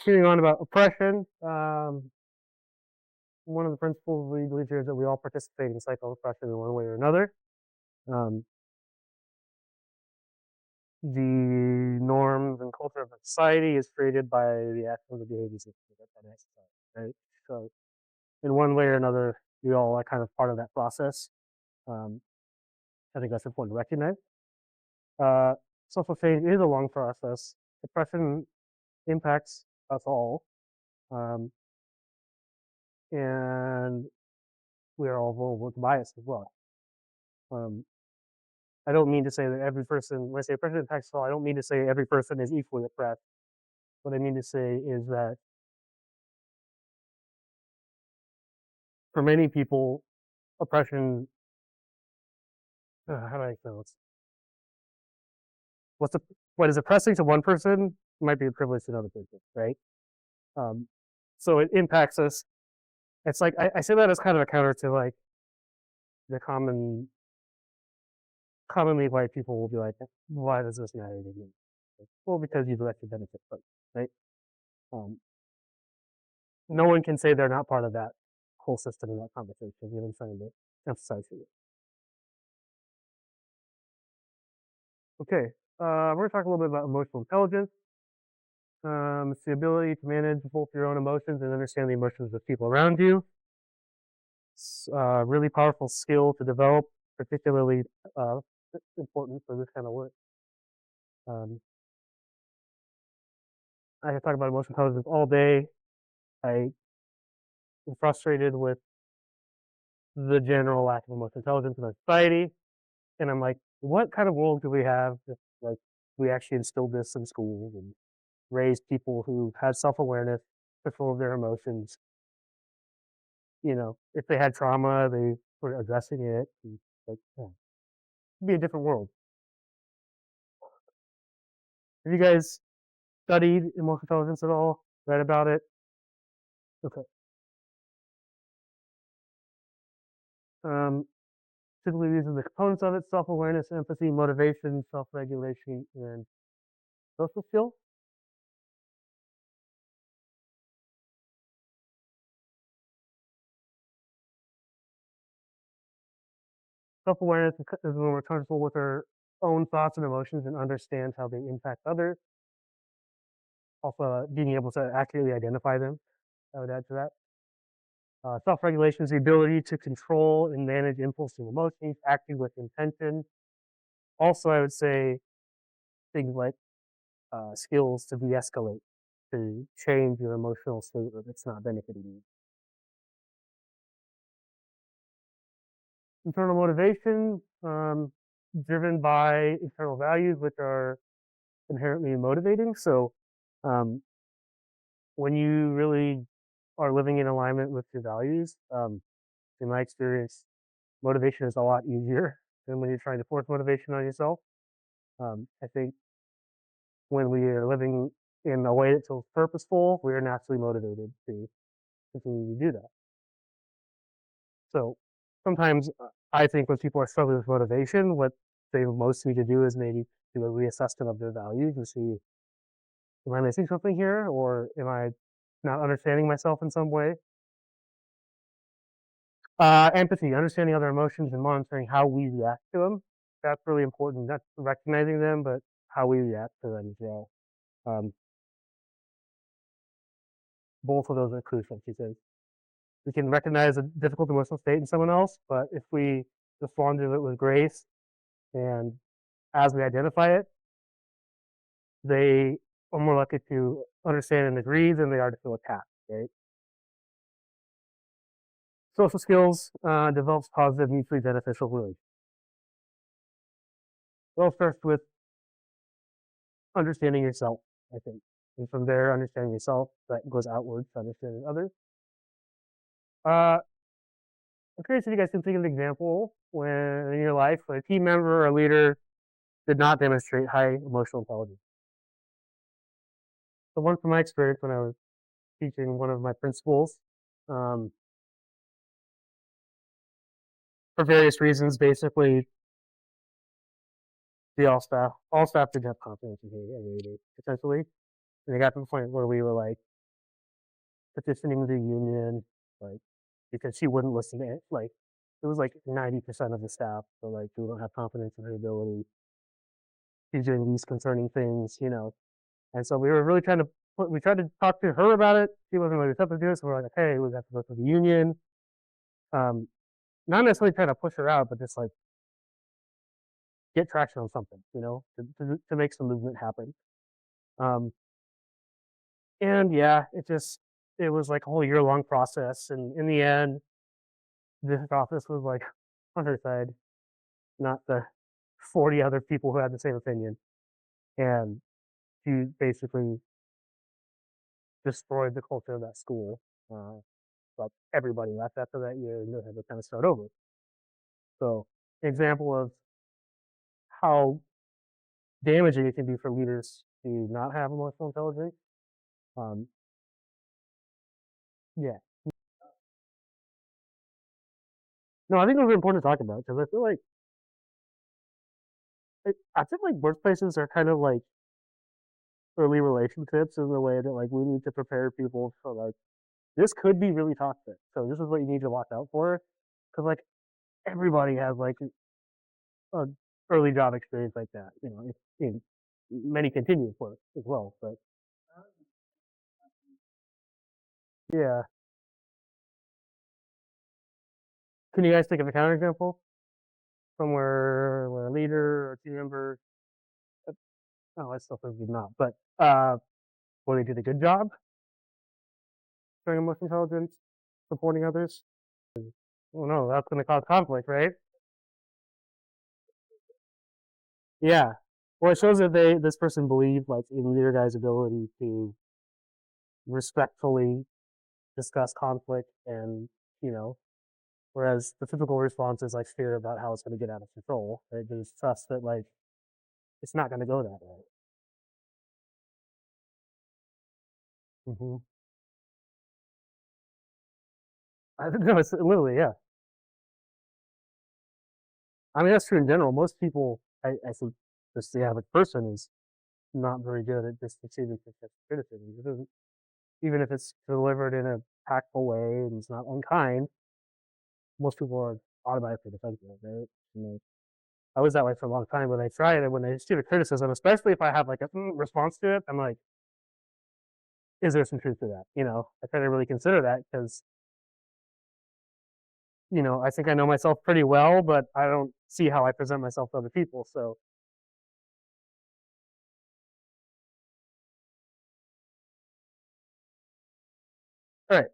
continuing on about oppression, one of the principles we believe here is that we all participate in cycle of oppression in one way or another. Um, the norms and culture of a society is created by the actions and behaviors of that society, right? So, in one way or another, we all are kind of part of that process. Um, I think that's important to recognize. Uh, Social change is a long process. Oppression impacts us all, um, and we are all vulnerable to bias as well. Um, I don't mean to say that every person, when I say oppression impacts us all, I don't mean to say every person is equally oppressed. What I mean to say is that for many people, oppression, how do I say this? What is oppressing to one person might be a privilege to another person, right? Um, so it impacts us. It's like I say that as kind of a counter to like the commonly white people will be like, why does this matter to you? Well, because you directly benefit from it, right? Um, no one can say they're not part of that whole system in that conversation, even trying to emphasize it. Okay, we're going to talk a little bit about emotional intelligence. It's the ability to manage both your own emotions and understand the emotions of people around you. It's a really powerful skill to develop, particularly uh, important for this kind of work. Um, I could talk about emotional intelligence all day. I am frustrated with the general lack of emotional intelligence in our society, and I'm like, what kind of world do we have if like we actually instilled this in schools and raised people who had self-awareness, control of their emotions? You know, if they had trauma, they were addressing it. And, like, yeah, it'd be a different world. Have you guys studied emotional intelligence at all? Read about it? Okay. Um, Typically, these are the components of it: self-awareness, empathy, motivation, self-regulation, and social skills. Self-awareness is when we're comfortable with our own thoughts and emotions and understand how they impact others. Also, being able to accurately identify them. I would add to that. Self-regulation is the ability to control and manage impulsive emotions, acting with intention. Also, I would say things like skills to de-escalate, to change your emotional state if it's not benefiting you. Internal motivation, driven by internal values, which are inherently motivating. So, um, when you really are living in alignment with your values, in my experience, motivation is a lot easier than when you're trying to force motivation on yourself. I think when we are living in a way that feels purposeful, we are naturally motivated to continue to do that. So sometimes I think when people are struggling with motivation, what they most need to do is maybe do a reassessment of their values and see, am I missing something here, or am I not understanding myself in some way? Empathy, understanding other emotions and monitoring how we react to them. That's really important. Not recognizing them, but how we react to them as well. Um, both of those are crucial, she says. We can recognize a difficult emotional state in someone else, but if we respond to it with grace and as we identify it, they are more likely to understand and agree than they are to feel attacked, right? Social skills develops positive, mutually beneficial relationships. Well, first with understanding yourself, I think. And from there, understanding yourself, that goes outwards to understanding others. I'm curious if you guys can think of an example when in your life when a team member or a leader did not demonstrate high emotional intelligence. So one from my experience when I was teaching one of my principals, um, for various reasons, basically the all staff didn't have confidence in me, essentially. And it got to the point where we were like, petitioning the union, like because she wouldn't listen to it. Like it was like 90% of the staff, so like we don't have confidence in her ability. She's doing these concerning things. And so we were really trying to we tried to talk to her about it. She wasn't really receptive to it, so we're like, hey, we have to go to the union. Um, Not necessarily trying to push her out, but just like get traction on something, to make some movement happen. Um, and yeah, it was like a whole year long process, and in the end, this office was like on her side, not the 40 other people who had the same opinion, and she basically destroyed the culture of that school. But everybody left after that year, and they had to kind of start over. So, an example of how damaging it can be for leaders to not have emotional intelligence. Um, yeah, no, I think it was important to talk about because I feel like workplaces are kind of like early relationships in the way that like we need to prepare people for like this could be really toxic. So this is what you need to watch out for because like everybody has like a early job experience like that. Many continue for it as well. But yeah, can you guys think of a counterexample from where a leader or team member? Oh, I still think not, but where they did a good job showing emotional intelligence, supporting others. Well, no, that's going to cause conflict, right? Yeah. Well, it shows that this person believed like in the other guy's ability to respectfully discuss conflict, and you know, whereas the typical response is like fear about how it's going to get out of control. Right? There's trust that like it's not going to go that way. Mm-hmm. I think no, it's literally yeah. I mean that's true in general. Most people, I think, just the average person is not very good at just receiving criticism. It doesn't, even if it's delivered in a tactful way and it's not unkind, most people are automatically defensive, right? I was that way for a long time when I tried it, when I receive a criticism, especially if I have like a response to it, I'm like, is there some truth to that? I try to really consider that because, I think I know myself pretty well, but I don't see how I present myself to other people. So, all right.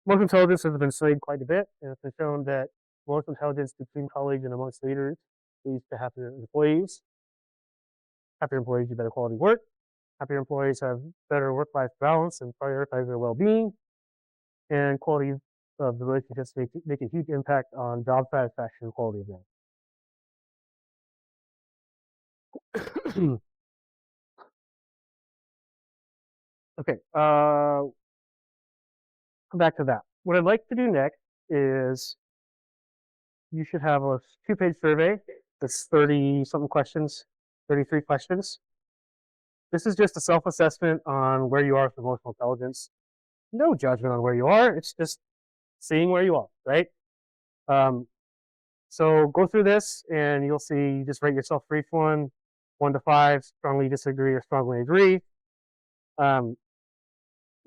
Emotional intelligence has been studied quite a bit, and it's been shown that emotional intelligence between colleagues and amongst leaders leads to happier employees. Happier employees do better quality work. Happier employees have better work-life balance and prioritize their well-being. And quality of the relationships make a huge impact on job satisfaction and quality of life. Okay, come back to that. What I'd like to do next is you should have a 2-page survey that's 30 something questions, 33 questions. This is just a self assessment on where you are with emotional intelligence. No judgment on where you are. It's just seeing where you are, right? Um, so go through this and you'll see, you just rate yourself for each one to five, strongly disagree or strongly agree. Um,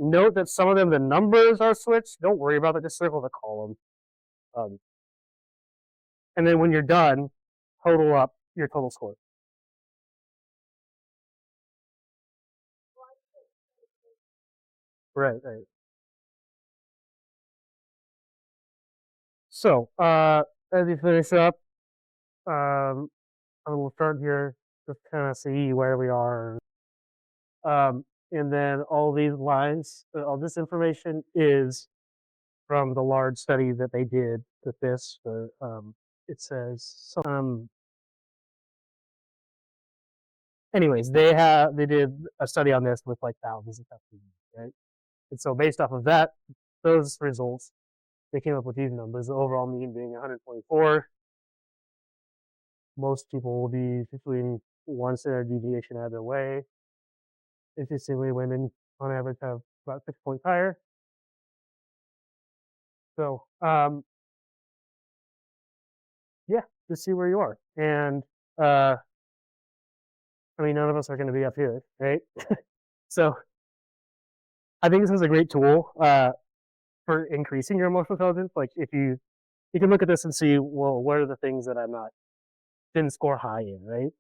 Note that some of them, the numbers are switched. Don't worry about it. Just circle the column. Um, and then when you're done, total up your total score. Right, right. So, as you finish up, um, I will start here, just kind of see where we are. And then all these lines, all this information is from the large study that they did with this. It says, anyways, they did a study on this with like thousands of customers, right? And so based off of those results, they came up with these numbers. The overall mean being 124. Most people will be between one standard deviation either way. Interestingly, women on average have about 6 points higher. So yeah, just see where you are. And uh, I mean, none of us are going to be up here, right? So I think this is a great tool for increasing your emotional intelligence. Like if you can look at this and see, well, what are the things that I'm not didn't score high in, right?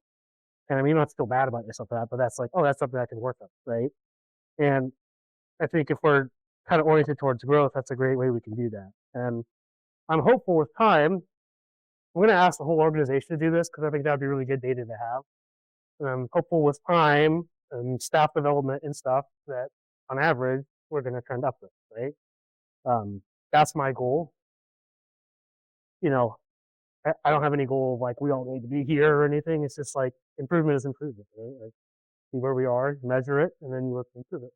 And I mean, you don't have to feel bad about yourself for that, but that's like, oh, that's something I can work on, right? And I think if we're kind of oriented towards growth, that's a great way we can do that. And I'm hopeful with time. I'm going to ask the whole organization to do this because I think that would be really good data to have. And I'm hopeful with time and staff development and stuff that on average we're going to trend upwards, right? Um, that's my goal. You know, I don't have any goal of like we all need to be here or anything. It's just like improvement is improvement, right? Like see where we are, measure it, and then you work to improve it.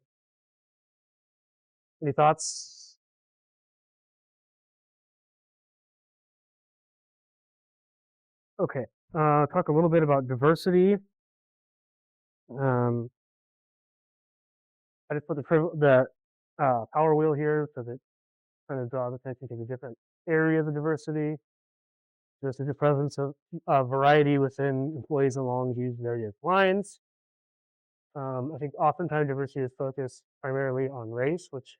Any thoughts? Okay. Talk a little bit about diversity. Um, I just put the power wheel here so that kind of draws attention to the different areas of diversity. There's the presence of variety within employees along these various lines. I think oftentimes diversity is focused primarily on race, which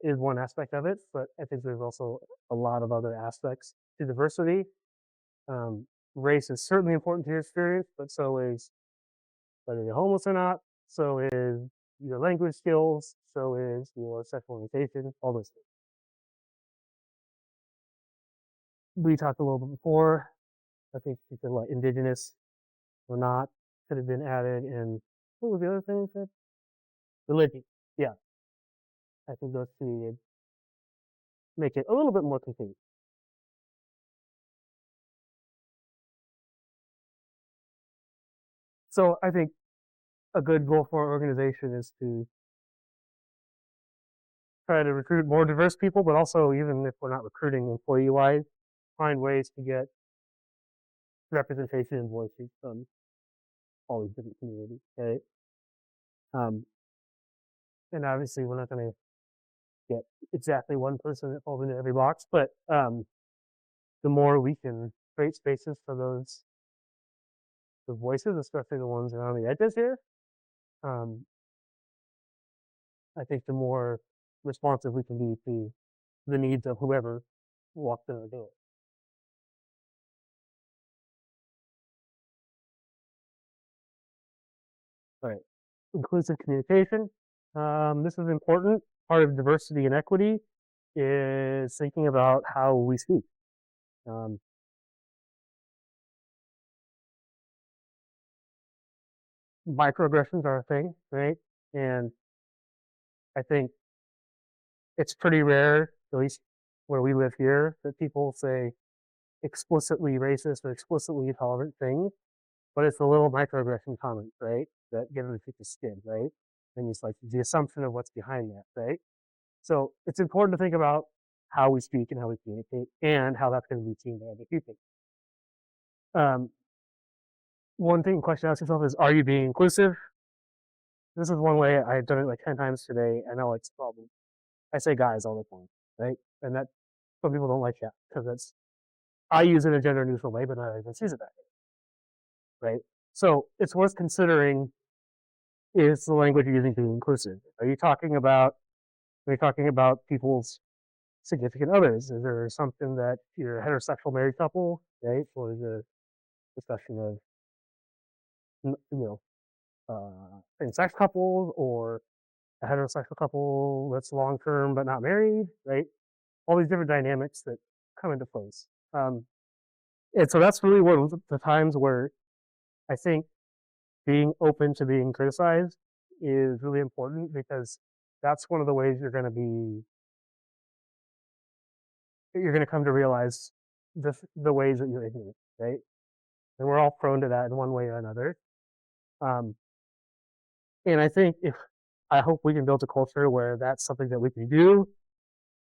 is one aspect of it, but I think there's also a lot of other aspects to diversity. Um, Race is certainly important to your experience, but so is whether you're homeless or not, so is your language skills, so is your sexual orientation, all those things. We talked a little bit before. I think you said what indigenous or not could have been added, and what was the other thing you said? Religion. Yeah, I think those two would make it a little bit more complete. So I think a good goal for our organization is to try to recruit more diverse people, but also even if we're not recruiting employee wise, find ways to get representation and voices from all these different communities. Right? Um, and obviously, we're not going to get exactly one person that falls into every box, but the more we can create spaces for the voices, especially the ones around the edges here, um, I think the more responsive we can be to the needs of whoever walks in the door. All right. Inclusive communication. This is important. Part of diversity and equity is thinking about how we speak. Um, Microaggressions are a thing, right? And I think it's pretty rare, at least where we live here, that people say explicitly racist or explicitly intolerant things, but it's the little microaggression comments, right? That get under people's skin, right? And it's like the assumption of what's behind that, right? So it's important to think about how we speak and how we communicate and how that's going to be seen by other people. Um, One thing question to ask yourself is, are you being inclusive? This is one way I've done it like 10 times today. I know it's a problem. I say guys all the time, right? And that some people don't like that because I use it in a gender neutral way, but not everyone sees it that way, right? So it's worth considering is the language you're using to be inclusive? Are you talking about people's significant others? Is there something that you're a heterosexual married couple, right? Or is it a discussion of, same-sex couples or a heterosexual couple that's long term but not married, right? All these different dynamics that come into place. And so that's really one of the times where I think being open to being criticized is really important because that's one of the ways you're going to come to realize the ways that you're ignorant, right? And we're all prone to that in one way or another. Um, and I think if I hope we can build a culture where that's something that we can do.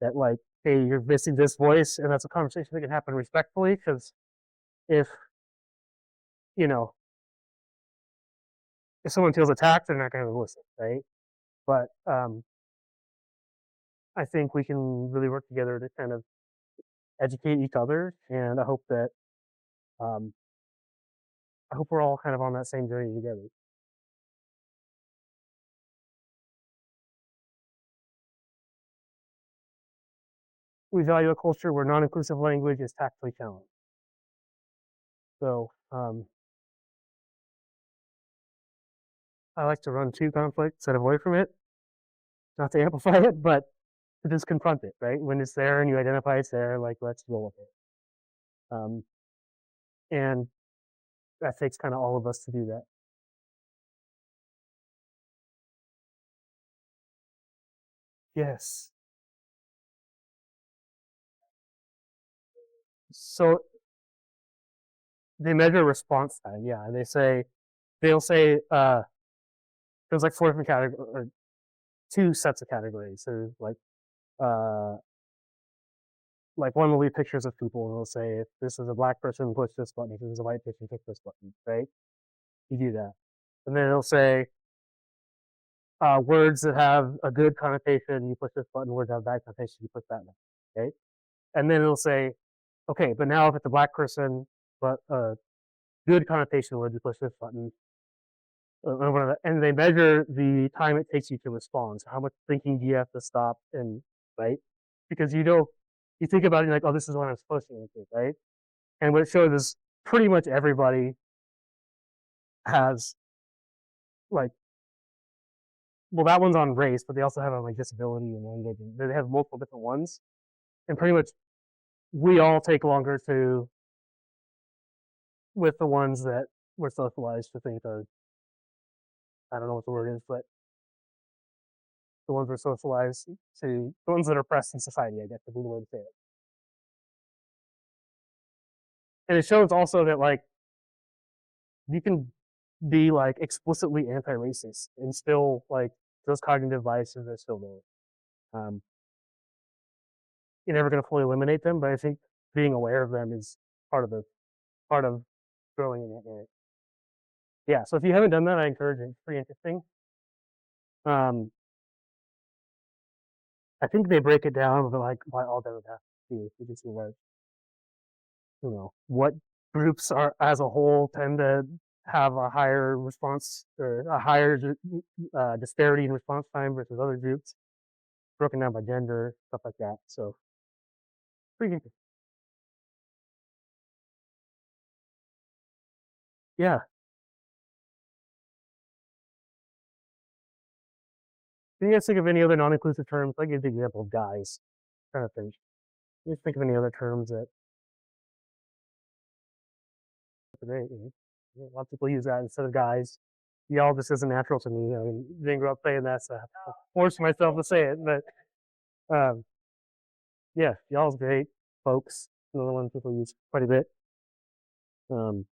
That like, hey, you're missing this voice, and that's a conversation that can happen respectfully. Because if you know if someone feels attacked, they're not going to listen, right? But I think we can really work together to kind of educate each other, and um, I hope we're all kind of on that same journey together. We value a culture where non-inclusive language is tactfully challenged. So I like to run to conflict instead of away from it, not to amplify it, but to just confront it, right? When it's there and you identify it's there, like let's deal with it. Um, and that takes kind of all of us to do that. Yes. So they measure response time. Yeah, they'll say there's like four different categories or two sets of categories. So uh like one will be pictures of people and they'll say if this is a black person, push this button. If this is a white person, push this button. Right? You do that, and then it'll say words that have a good connotation, you push this button. Words that have bad connotation, you push that button. Okay, and then it'll say, okay, but now if it's a black person, but good connotation word, you push this button. And they measure the time it takes you to respond. So how much thinking do you have to stop and right? Because you think about it like, oh, this is what I'm supposed to answer, right? And what it shows is pretty much everybody has like, well, that one's on race, but they also have on like disability and language. And they have multiple different ones, and pretty much we all take longer to with the ones that we're socialized to think are, I don't know what the word is, but the ones we're socialized to, the ones that are oppressed in society, I guess would be the way to say it. And it shows also that like you can be like explicitly anti-racist and still like those cognitive biases are still there. You're never going to fully eliminate them, but I think being aware of them is part of the part of growing in that area. Yeah. So if you haven't done that, I encourage it. It's pretty interesting. Um, I think they break it down with like why all demographics do. You just see like what groups are as a whole tend to have a higher response or a higher disparity in response time versus other groups, broken down by gender, stuff like that. So pretty interesting. Yeah. Can you guys think of any other non-inclusive terms? I'll give the example of guys, kind of thing. Can you think of any other terms that are great? A lot of people use that instead of guys. Y'all just isn't natural to me. I mean, didn't grow up saying that, so I forced myself to say it. But yeah, y'all's great. Folks, another one people use quite a bit. Um,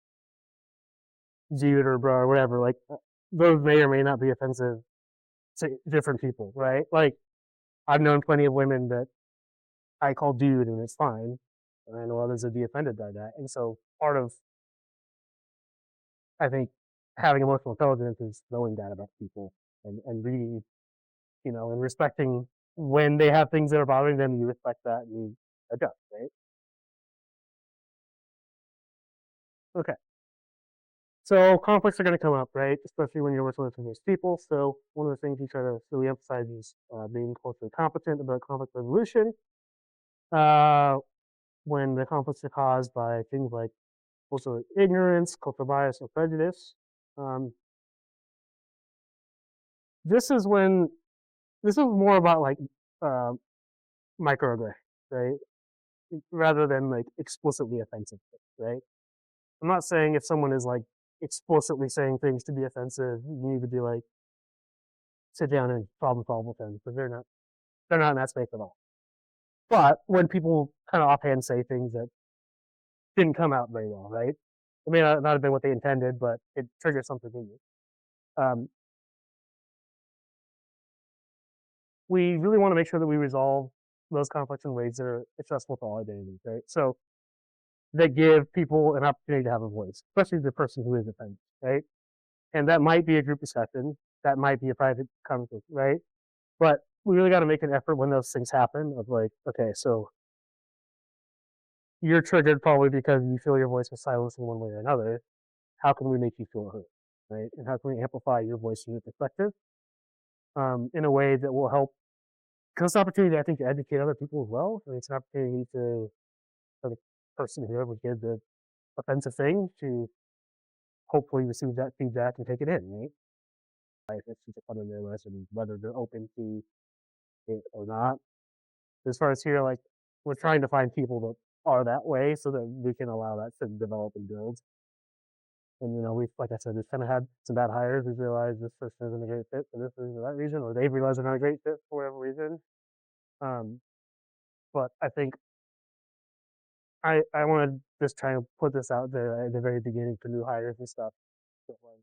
dude or bro or whatever. Like those may or may not be offensive to different people, right? Like I've known plenty of women that I call dude and it's fine. And I know others would be offended by that. And so part of, I think, having emotional intelligence is knowing that about people and reading, and respecting when they have things that are bothering them, you respect that and you adjust, right? Okay. So conflicts are going to come up, right? Especially when you're working with diverse people. So one of the things you try to really emphasize is being culturally competent about conflict resolution. Uh, when the conflicts are caused by things like cultural ignorance, cultural bias, or prejudice. Um, this is when this is more about like uh, microaggression, right? Rather than like explicitly offensive, right? I'm not saying if someone is like explicitly saying things to be offensive, you need to be like sit down and problem solve with them because they're not in that space at all. But when people kind of offhand say things that didn't come out very well, right? It may not have been what they intended, but it triggers something in you. Um, we really want to make sure that we resolve those conflicts in ways that are accessible to all identities, right? So that give people an opportunity to have a voice, especially the person who is offended, right? And that might be a group discussion. that might be a private conversation, right? But we really got to make an effort when those things happen of like, okay, so you're triggered probably because you feel your voice was silenced in one way or another. How can we make you feel heard, right? And how can we amplify your voice and your perspective in a way that will help? Because it's an opportunity, I think, to educate other people as well. I mean, it's an opportunity to for the person who ever did the offensive thing to hopefully receive that feedback and take it in, right? Like, it's just a part of their lesson, whether they're open to it or not. As far as here, like, we're trying to find people that are that way so that we can allow that to develop and build. And we've, like I said, we've kind of had some bad hires. We've realized this person isn't a great fit for this reason or that reason, or they've realized they're not a great fit for whatever reason. Um, but I think I want to just try and put this out there at the very beginning for new hires and stuff. But, like,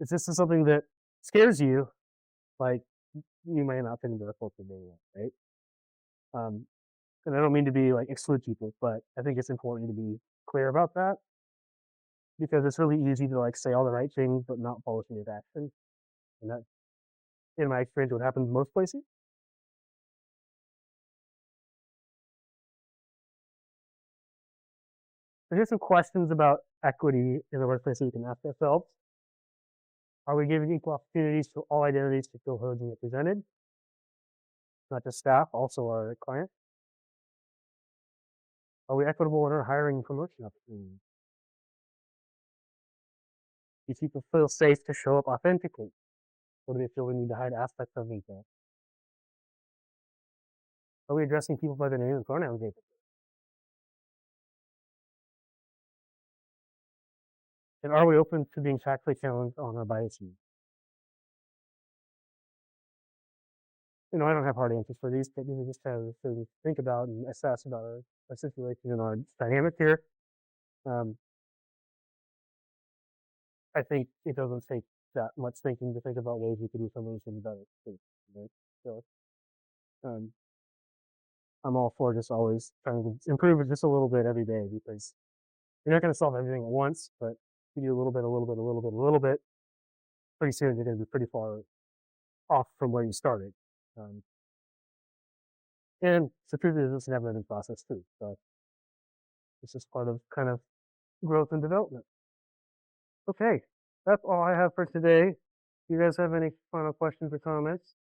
if this is something that scares you, like, you might not fit into the culture very well, right? Um, and I don't mean to be like exclude people, but I think it's important to be clear about that because it's really easy to like say all the right things but not follow through with action. And that, in my experience, what happens most places. So here's some questions about equity in the workplace that we can ask ourselves. Are we giving equal opportunities to all identities to feel heard and represented? Not just staff, also our clients. Are we equitable in our hiring and promotion opportunities? Do people feel safe to show up authentically? Or do they feel we need to hide aspects of themselves? Are we addressing people by their name and pronouns? And are we open to being factually challenged on our biases? I don't have hard answers for these, but we just have to think about and assess about our situation and our dynamic here. Um, I think it doesn't take that much thinking to think about ways we could do some of these things better. Right? So um, I'm all for just always trying to improve it just a little bit every day because you're not going to solve everything at once, but you do a little bit, a little bit, a little bit, a little bit. Pretty soon you're going to be pretty far off from where you started. Um, and the truth is, it's a never-ending process too. So it's just part of kind of growth and development. Okay, that's all I have for today. Do you guys have any final questions or comments?